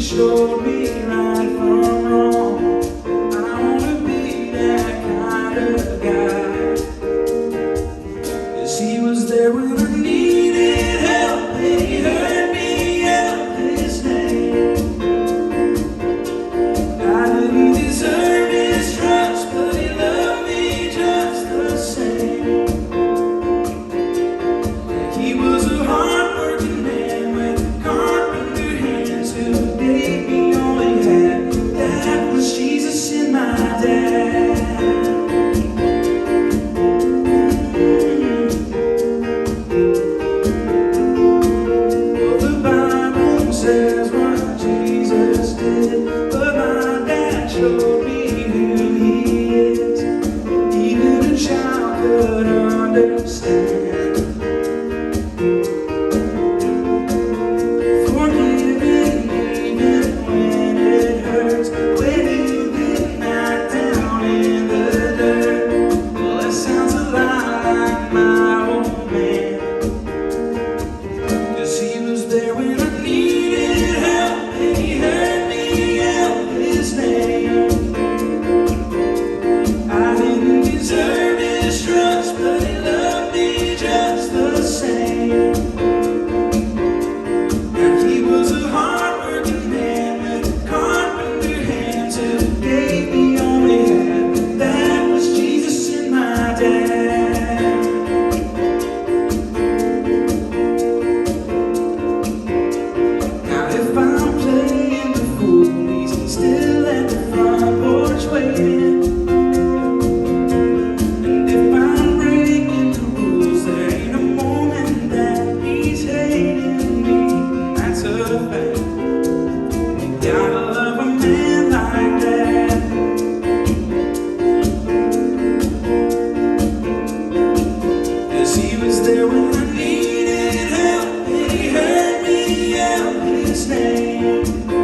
Showed me right from wrong. I wanna be that kind of guy. 'Cause he was there when I needed help, and he heard me yell his name. I didn't deserve his trust, but he loved me just the same. He was a hard-working man with carpenter hands who gave me all he had. That was Jesus in my dad. Well, the Bible says what Jesus did, but my dad showed me who he is. Even a child could understand. Name.